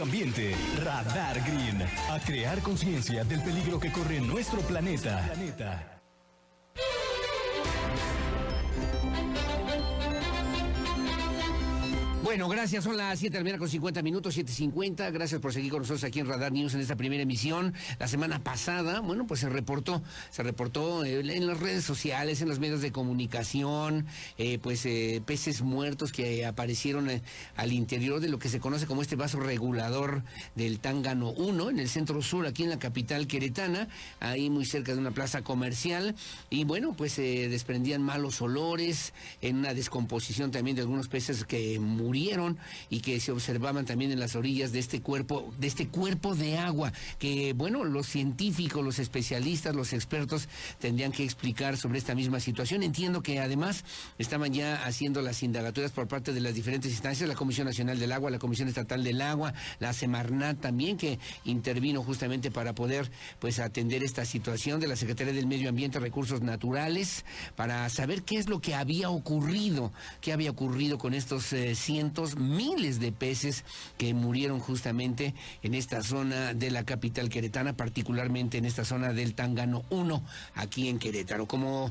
medio ambiente. Radar Green. A crear conciencia del peligro que corre nuestro planeta. Bueno, gracias, son las 7:50, 7:50. Gracias por seguir con nosotros aquí en Radar News en esta primera emisión. La semana pasada, bueno, pues se reportó en las redes sociales, en los medios de comunicación, peces muertos que aparecieron al interior de lo que se conoce como este vaso regulador del Tángano 1, en el centro sur, aquí en la capital queretana, ahí muy cerca de una plaza comercial. Y bueno, pues se desprendían malos olores, en una descomposición también de algunos peces que murieron y que se observaban también en las orillas de este cuerpo de agua, que bueno, los científicos, los especialistas, los expertos tendrían que explicar sobre esta misma situación. Entiendo que además estaban ya haciendo las indagatorias por parte de las diferentes instancias, la Comisión Nacional del Agua, la Comisión Estatal del Agua, la Semarnat también, que intervino justamente para poder pues atender esta situación, de la Secretaría del Medio Ambiente, Recursos Naturales, para saber qué es lo que había ocurrido con estos cientos, miles de peces que murieron justamente en esta zona de la capital queretana, particularmente en esta zona del Tángano 1, aquí en Querétaro. Como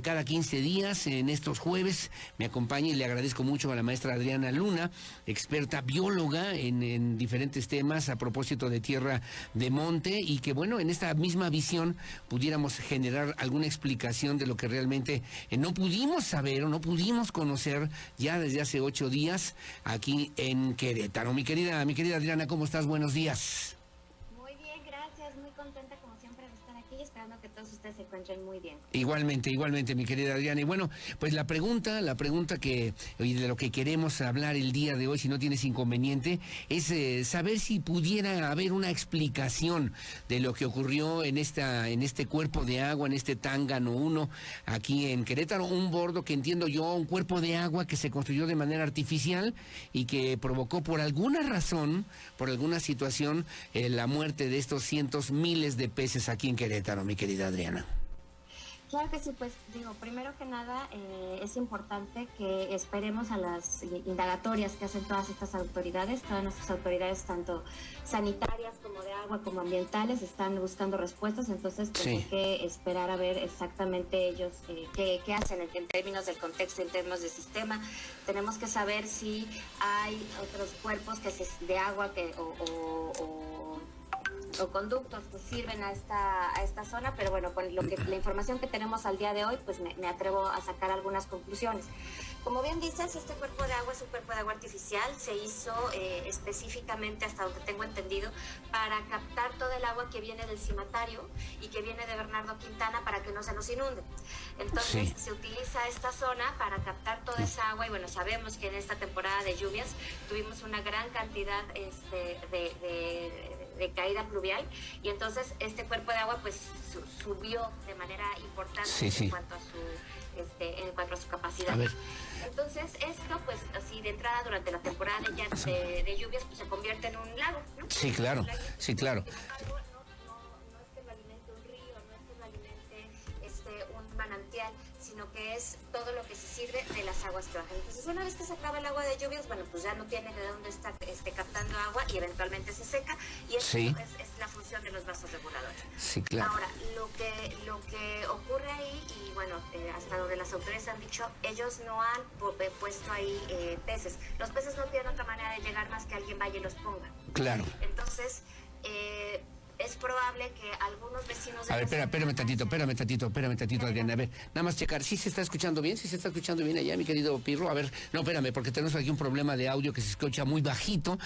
cada 15 días, en estos jueves, me acompaña y le agradezco mucho a la maestra Adriana Luna, experta bióloga en diferentes temas a propósito de tierra de monte, y que bueno, en esta misma visión pudiéramos generar alguna explicación de lo que realmente no pudimos saber o no pudimos conocer ya desde hace 8 días aquí en Querétaro. Mi querida Adriana, ¿cómo estás? Buenos días. Muy bien, gracias, muy contenta como siempre de estar aquí, esperando que todos ustedes se encuentren muy bien. Igualmente, mi querida Adriana. Y bueno, pues la pregunta y de lo que queremos hablar el día de hoy, si no tienes inconveniente, es saber si pudiera haber una explicación de lo que ocurrió en este cuerpo de agua, en este Tángano 1, aquí en Querétaro, un bordo que entiendo yo, un cuerpo de agua que se construyó de manera artificial y que provocó por alguna razón, por alguna situación, la muerte de estos cientos, miles de peces aquí en Querétaro, mi querida Adriana. Claro que sí, pues digo, primero que nada es importante que esperemos a las indagatorias que hacen todas nuestras autoridades, tanto sanitarias como de agua como ambientales, están buscando respuestas, entonces hay que esperar a ver exactamente ellos qué hacen en términos del contexto, en términos del sistema. Tenemos que saber si hay otros cuerpos de agua o conductos que sirven a esta zona, pero bueno, con la información que tenemos al día de hoy, pues me atrevo a sacar algunas conclusiones. Como bien dices, este cuerpo de agua es un cuerpo de agua artificial, se hizo específicamente, hasta donde tengo entendido, para captar todo el agua que viene del cimatario y que viene de Bernardo Quintana para que no se nos inunde. Entonces se utiliza esta zona para captar toda esa agua, y bueno, sabemos que en esta temporada de lluvias tuvimos una gran cantidad de caída pluvial, y entonces este cuerpo de agua pues subió de manera importante en cuanto a su capacidad. A ver. Entonces esto pues así de entrada durante la temporada de lluvias pues se convierte en un lago, ¿no? Sí, claro. Sin embargo, no es que lo alimente un río, no es que lo alimente un manantial, sino que es todo lo que se sirve de las aguas que bajan. Entonces, una vez que se acaba el agua de lluvias, bueno, pues ya no tiene de dónde estar captando agua, y eventualmente se seca, y eso es la función de los vasos reguladores. Sí, claro. Ahora, lo que ocurre ahí, y bueno, hasta donde las autoridades han dicho, ellos no han puesto ahí peces. Los peces no tienen otra manera de llegar más que alguien vaya y los ponga. Claro. Entonces, es probable que algunos vecinos... A ver, espérame tantito, Adriana. A ver, nada más checar. ¿Sí se está escuchando bien? ¿Sí se está escuchando bien allá, mi querido Pirro? A ver, no, espérame, porque tenemos aquí un problema de audio que se escucha muy bajito,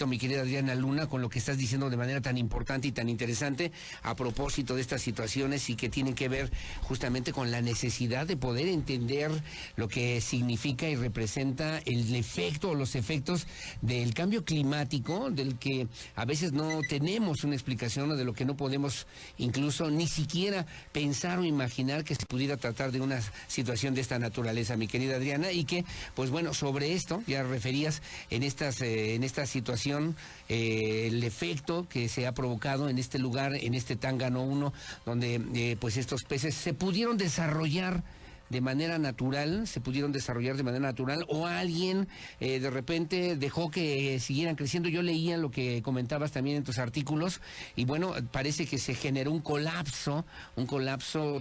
mi querida Adriana Luna, con lo que estás diciendo de manera tan importante y tan interesante a propósito de estas situaciones, y que tienen que ver justamente con la necesidad de poder entender lo que significa y representa el efecto o los efectos del cambio climático, del que a veces no tenemos una explicación, o de lo que no podemos incluso ni siquiera pensar o imaginar que se pudiera tratar de una situación de esta naturaleza, mi querida Adriana. Y que, pues bueno, sobre esto ya referías en esta situación, el efecto que se ha provocado en este lugar, en este Tángano 1, donde pues estos peces se pudieron desarrollar de manera natural, se pudieron desarrollar de manera natural, o alguien de repente dejó que siguieran creciendo. Yo leía lo que comentabas también en tus artículos, y bueno, parece que se generó un colapso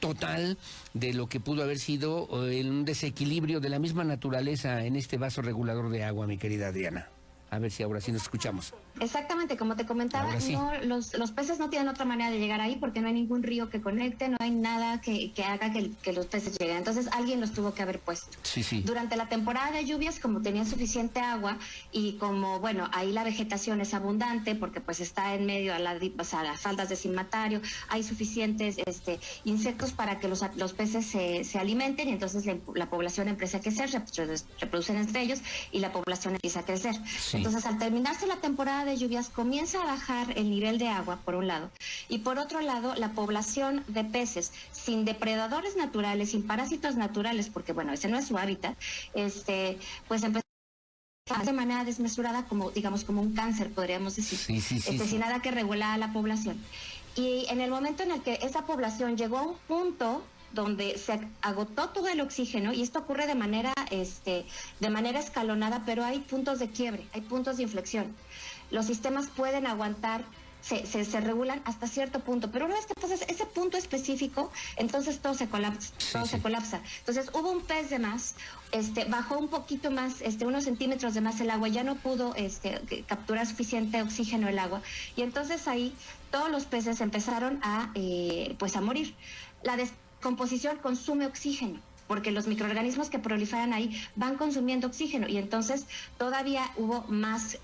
total de lo que pudo haber sido un desequilibrio de la misma naturaleza en este vaso regulador de agua, mi querida Adriana. A ver si ahora sí nos escuchamos. Exactamente, como te comentaba, Sí. no, los peces no tienen otra manera de llegar ahí porque no hay ningún río que conecte, no hay nada que haga que los peces lleguen. Entonces alguien los tuvo que haber puesto. Sí. Durante la temporada de lluvias, como tenían suficiente agua y como, bueno, ahí la vegetación es abundante porque pues está en medio a las faldas de cimatario, hay suficientes insectos para que los peces se alimenten, y entonces la población empieza a crecer, reproducen entre ellos y la población empieza a crecer. Sí. Entonces, al terminarse la temporada de lluvias, comienza a bajar el nivel de agua, por un lado, y por otro lado, la población de peces sin depredadores naturales, sin parásitos naturales, porque bueno, ese no es su hábitat, pues empezó de manera desmesurada, como digamos como un cáncer, podríamos decir, Sí. sin nada que regular a la población. Y en el momento en el que esa población llegó a un punto donde se agotó todo el oxígeno, y esto ocurre de manera escalonada, pero hay puntos de quiebre, hay puntos de inflexión. Los sistemas pueden aguantar, se regulan hasta cierto punto, pero una vez que pasas ese punto específico, entonces todo se colapsa. Entonces hubo un pez de más, bajó un poquito más, unos centímetros de más el agua, ya no pudo capturar suficiente oxígeno el agua, y entonces ahí todos los peces empezaron a morir. La descomposición consume oxígeno, porque los microorganismos que proliferan ahí van consumiendo oxígeno, y entonces todavía hubo más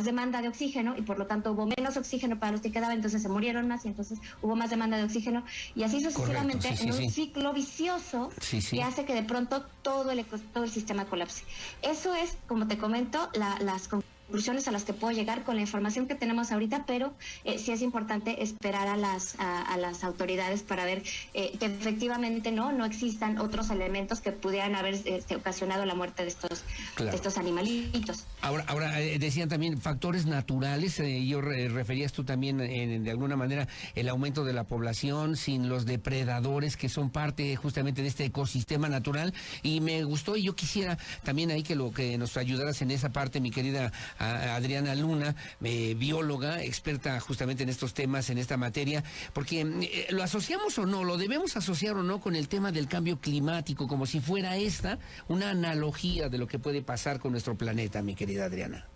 demanda de oxígeno, y por lo tanto hubo menos oxígeno para los que quedaban, entonces se murieron más, y entonces hubo más demanda de oxígeno, y así sucesivamente. Correcto, en un ciclo vicioso que hace que de pronto todo el sistema colapse. Eso es, como te comento, las conclusiones a las que puedo llegar con la información que tenemos ahorita, pero sí es importante esperar a las autoridades para ver que efectivamente no existan otros elementos que pudieran haber ocasionado la muerte de estos animalitos. Ahora decían también factores naturales, referías tú también de alguna manera el aumento de la población sin los depredadores que son parte justamente de este ecosistema natural, y me gustó, y yo quisiera también ahí que nos ayudaras en esa parte, mi querida Adriana Luna, bióloga, experta justamente en estos temas, en esta materia, porque lo asociamos o no, lo debemos asociar o no con el tema del cambio climático, como si fuera esta una analogía de lo que puede pasar con nuestro planeta, mi querida Adriana.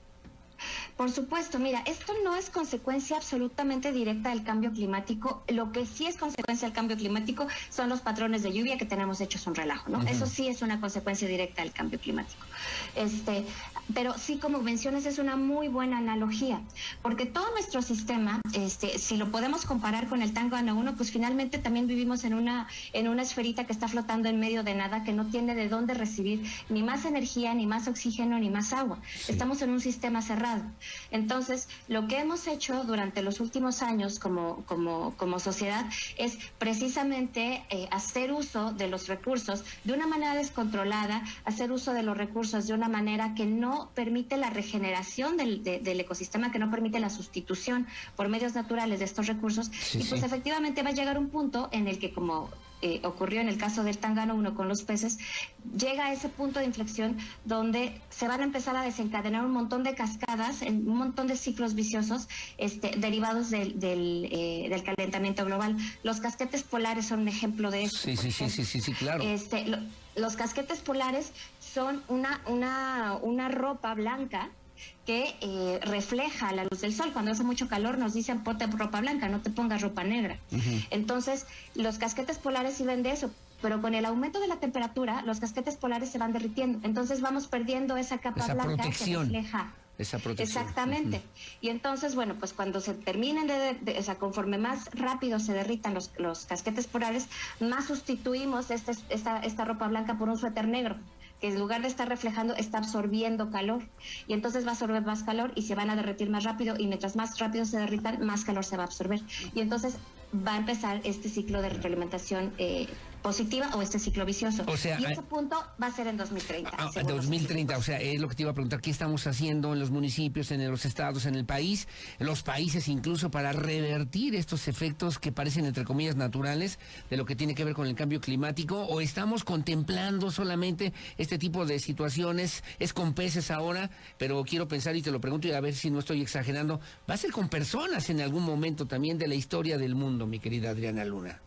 Por supuesto, mira, esto no es consecuencia absolutamente directa del cambio climático. Lo que sí es consecuencia del cambio climático son los patrones de lluvia que tenemos hechos un relajo, ¿no? Uh-huh. Eso sí es una consecuencia directa del cambio climático. Pero sí, como mencionas, es una muy buena analogía, porque todo nuestro sistema, si lo podemos comparar con el Tangáno 1, pues finalmente también vivimos en una esferita que está flotando en medio de nada, que no tiene de dónde recibir ni más energía, ni más oxígeno, ni más agua. Sí. Estamos en un sistema cerrado. Entonces, lo que hemos hecho durante los últimos años como sociedad es precisamente hacer uso de los recursos de una manera descontrolada, hacer uso de los recursos de una manera que no permite la regeneración del ecosistema, que no permite la sustitución por medios naturales de estos recursos. Sí, y pues efectivamente va a llegar un punto en el que, como ocurrió en el caso del Tangáno 1 con los peces, llega a ese punto de inflexión donde se van a empezar a desencadenar un montón de cascadas, un montón de ciclos viciosos derivados del calentamiento global. Los casquetes polares son un ejemplo de eso. Sí, claro. Los casquetes polares son una ropa blanca que refleja la luz del sol. Cuando hace mucho calor nos dicen ponte ropa blanca, no te pongas ropa negra. Uh-huh. Entonces, los casquetes polares sirven de eso, pero con el aumento de la temperatura, los casquetes polares se van derritiendo. Entonces vamos perdiendo esa capa blanca protección. Que refleja. Esa protección. Exactamente. Uh-huh. Y entonces, bueno, pues cuando se terminen conforme más rápido se derritan los casquetes polares, más sustituimos esta ropa blanca por un suéter negro, que en lugar de estar reflejando, está absorbiendo calor, y entonces va a absorber más calor y se van a derretir más rápido, y mientras más rápido se derritan, más calor se va a absorber, y entonces va a empezar este ciclo de retroalimentación positiva o este ciclo vicioso. O sea, y ese punto va a ser en 2030. 2030, o sea, es lo que te iba a preguntar, ¿qué estamos haciendo en los municipios, en los estados, en el país, en los países incluso, para revertir estos efectos que parecen, entre comillas, naturales de lo que tiene que ver con el cambio climático? ¿O estamos contemplando solamente este tipo de situaciones? Es con peces ahora, pero quiero pensar y te lo pregunto y a ver si no estoy exagerando, ¿va a ser con personas en algún momento también de la historia del mundo, mi querida Adriana Luna?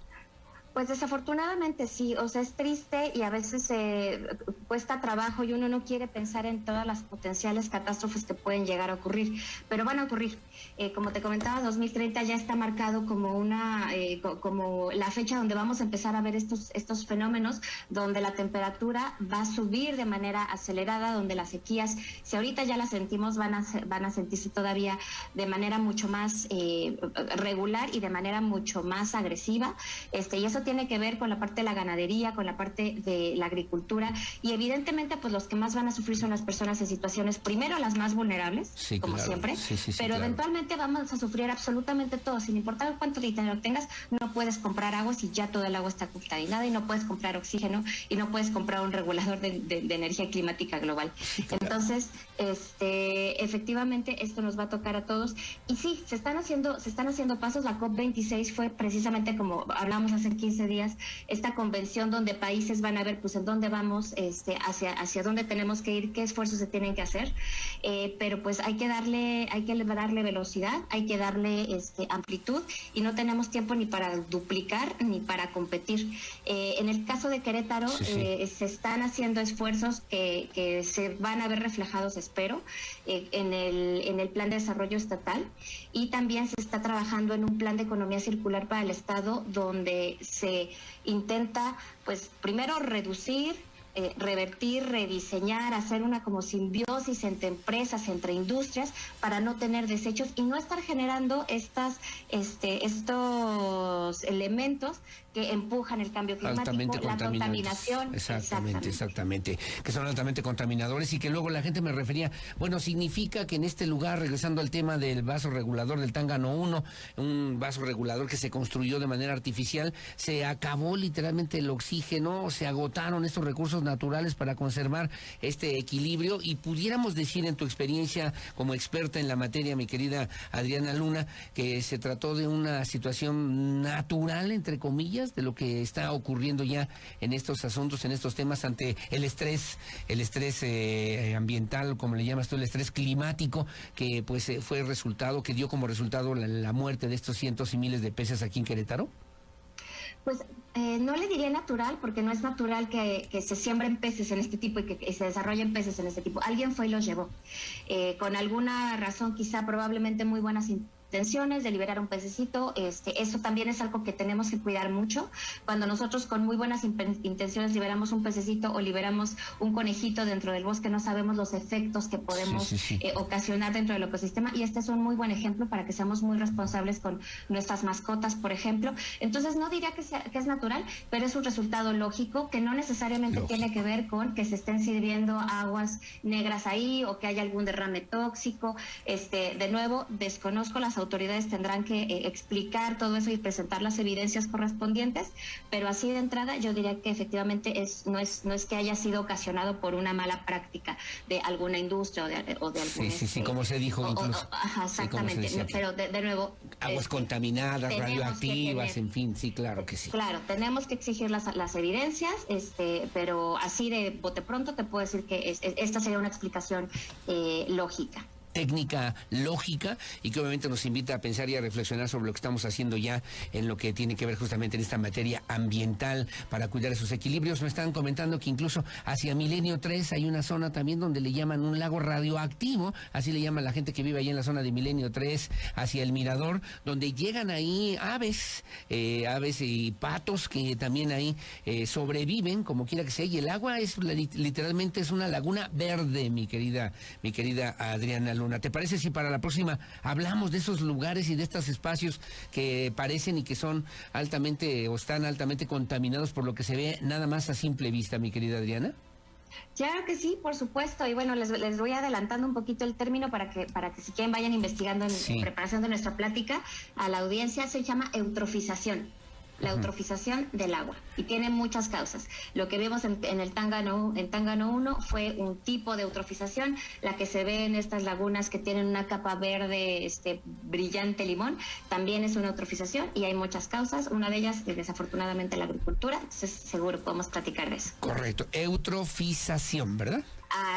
Pues desafortunadamente sí, o sea, es triste y a veces cuesta trabajo y uno no quiere pensar en todas las potenciales catástrofes que pueden llegar a ocurrir, pero van a ocurrir. Como te comentaba, 2030 ya está marcado como como la fecha donde vamos a empezar a ver estos fenómenos, donde la temperatura va a subir de manera acelerada, donde las sequías, si ahorita ya las sentimos, van a sentirse todavía de manera mucho más regular y de manera mucho más agresiva, y eso tiene que ver con la parte de la ganadería, con la parte de la agricultura, y evidentemente pues los que más van a sufrir son las personas en situaciones, primero las más vulnerables, sí, como claro. siempre, sí, pero claro. eventualmente vamos a sufrir absolutamente todo, sin importar cuánto dinero tengas, no puedes comprar agua si ya todo el agua está contaminada, y no puedes comprar oxígeno, y no puedes comprar un regulador de energía climática global. Sí, claro. Entonces, efectivamente esto nos va a tocar a todos, y sí, se están haciendo pasos. La COP26 fue precisamente, como hablamos hace 15 días, esta convención donde países van a ver pues en dónde vamos, hacia dónde tenemos que ir, qué esfuerzos se tienen que hacer, pero pues hay que darle velocidad, hay que darle amplitud, y no tenemos tiempo ni para duplicar ni para competir. En el caso de Querétaro, se están haciendo esfuerzos que se van a ver reflejados, espero, en el plan de desarrollo estatal, y también se está trabajando en un plan de economía circular para el Estado, donde se intenta, pues, primero reducir, revertir, rediseñar, hacer una como simbiosis entre empresas, entre industrias, para no tener desechos y no estar generando estos elementos que empujan el cambio climático, la contaminación. Exactamente, que son altamente contaminadores, y que luego la gente me refería, bueno, significa que en este lugar, regresando al tema del vaso regulador del Tángano 1, un vaso regulador que se construyó de manera artificial, se acabó literalmente el oxígeno, se agotaron estos recursos naturales para conservar este equilibrio, y pudiéramos decir, en tu experiencia como experta en la materia, mi querida Adriana Luna, que se trató de una situación natural, entre comillas, de lo que está ocurriendo ya en estos asuntos, en estos temas, ante el estrés ambiental, como le llamas tú, el estrés climático, que pues fue el resultado, que dio como resultado la muerte de estos cientos y miles de peces aquí en Querétaro. Pues no le diría natural, porque no es natural que se siembren peces en este tipo y que se desarrollen peces en este tipo. Alguien fue y los llevó. Con alguna razón, quizá probablemente muy buenas intenciones de liberar un pececito, eso también es algo que tenemos que cuidar mucho. Cuando nosotros con muy buenas intenciones liberamos un pececito o liberamos un conejito dentro del bosque, no sabemos los efectos que podemos ocasionar dentro del ecosistema, y este es un muy buen ejemplo para que seamos muy responsables con nuestras mascotas, por ejemplo. Entonces no diría que es natural, pero es un resultado lógico que no necesariamente tiene que ver con que se estén sirviendo aguas negras ahí o que haya algún derrame tóxico. De nuevo, desconozco, las autoridades tendrán que explicar todo eso y presentar las evidencias correspondientes, pero así de entrada yo diría que efectivamente no es que haya sido ocasionado por una mala práctica de alguna industria o de algún... Sí, como se dijo incluso. Exactamente, pero de nuevo... Aguas contaminadas, radioactivas, en fin, sí, claro que sí. Claro, tenemos que exigir las evidencias, pero así de bote pronto te puedo decir que esta sería una explicación lógica. Técnica lógica, y que obviamente nos invita a pensar y a reflexionar sobre lo que estamos haciendo ya en lo que tiene que ver justamente en esta materia ambiental para cuidar esos equilibrios. Me estaban comentando que incluso hacia Milenio 3 hay una zona también donde le llaman un lago radioactivo, así le llama la gente que vive ahí en la zona de Milenio 3, hacia el Mirador, donde llegan ahí aves y patos que también ahí sobreviven, como quiera que sea, y el agua literalmente es una laguna verde, mi querida Adriana Luna. ¿Te parece si para la próxima hablamos de esos lugares y de estos espacios que parecen y que son altamente o están altamente contaminados por lo que se ve nada más a simple vista, mi querida Adriana? Claro que sí, por supuesto, y bueno, les voy adelantando un poquito el término para que si quieren vayan investigando en preparación de nuestra plática a la audiencia. Se llama eutrofización. la eutrofización del agua, y tiene muchas causas. Lo que vimos en el Tángano 1 fue un tipo de eutrofización, la que se ve en estas lagunas que tienen una capa verde brillante limón, también es una eutrofización, y hay muchas causas. Una de ellas es desafortunadamente la agricultura, entonces seguro podemos platicar de eso. Correcto, eutrofización, ¿verdad?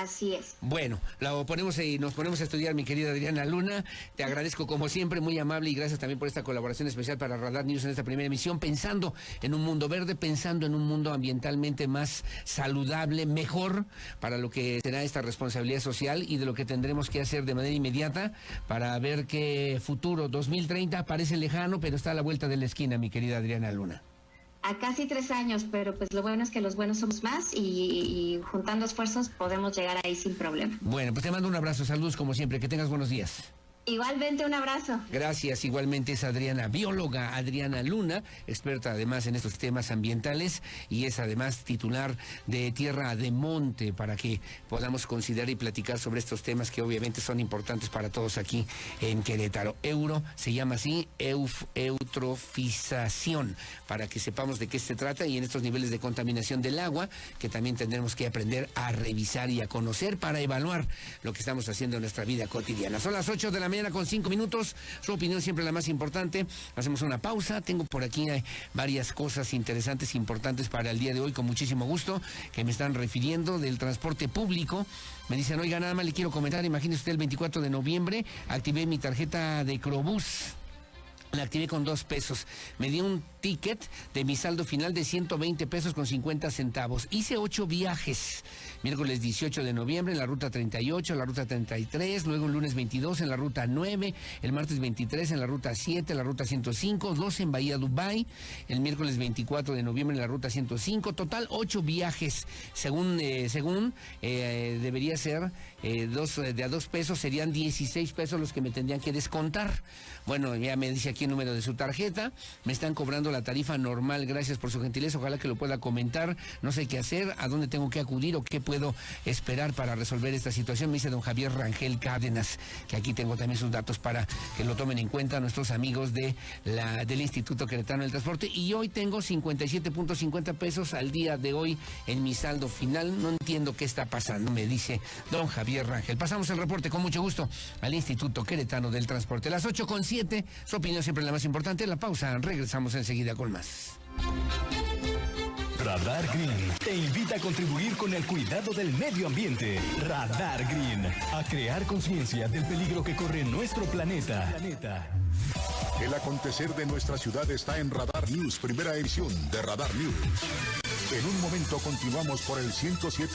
Así es. Bueno, nos ponemos a estudiar, mi querida Adriana Luna. Te agradezco como siempre, muy amable, y gracias también por esta colaboración especial para Radar News en esta primera emisión, pensando en un mundo verde, pensando en un mundo ambientalmente más saludable, mejor, para lo que será esta responsabilidad social y de lo que tendremos que hacer de manera inmediata para ver qué futuro 2030 parece lejano, pero está a la vuelta de la esquina, mi querida Adriana Luna. A casi 3 años, pero pues lo bueno es que los buenos somos más, y juntando esfuerzos podemos llegar ahí sin problema. Bueno, pues te mando un abrazo, saludos como siempre, que tengas buenos días. Igualmente, un abrazo. Gracias, igualmente es Adriana, bióloga Adriana Luna, experta además en estos temas ambientales, y es además titular de Tierra de Monte, para que podamos considerar y platicar sobre estos temas que obviamente son importantes para todos aquí en Querétaro. Se llama así, eutrofización, para que sepamos de qué se trata, y en estos niveles de contaminación del agua, que también tendremos que aprender a revisar y a conocer para evaluar lo que estamos haciendo en nuestra vida cotidiana. Son las 8 de la mañana con 5 minutos, su opinión siempre la más importante. Hacemos una pausa, tengo por aquí varias cosas interesantes, importantes para el día de hoy, con muchísimo gusto, que me están refiriendo del transporte público. Me dicen, oiga, nada más le quiero comentar, imagínese usted, el 24 de noviembre activé mi tarjeta de Crobús. La activé con 2 pesos. Me dio un ticket de mi saldo final de 120 pesos con 50 centavos. Hice 8 viajes. Miércoles 18 de noviembre en la ruta 38, la ruta 33, luego el lunes 22 en la ruta 9, el martes 23 en la ruta 7, la ruta 105, 2 en Bahía Dubái, el miércoles 24 de noviembre en la ruta 105, total 8 viajes. Según debería ser de a 2 pesos, serían 16 pesos los que me tendrían que descontar. Bueno, ya me dice aquí el número de su tarjeta, me están cobrando la tarifa normal, gracias por su gentileza, ojalá que lo pueda comentar, no sé qué hacer, a dónde tengo que acudir o qué puedo esperar para resolver esta situación. Me dice don Javier Rangel Cárdenas, que aquí tengo también sus datos para que lo tomen en cuenta nuestros amigos del Instituto Queretano del Transporte, y hoy tengo 57.50 pesos al día de hoy en mi saldo final. No entiendo qué está pasando, me dice don Javier Rangel. Pasamos el reporte con mucho gusto al Instituto Queretano del Transporte. Las 8:07, su opinión siempre la más importante. La pausa, regresamos enseguida con más. Radar Green te invita a contribuir con el cuidado del medio ambiente. Radar Green, a crear conciencia del peligro que corre nuestro planeta. El acontecer de nuestra ciudad está en Radar News, primera edición de Radar News. En un momento continuamos por el 107.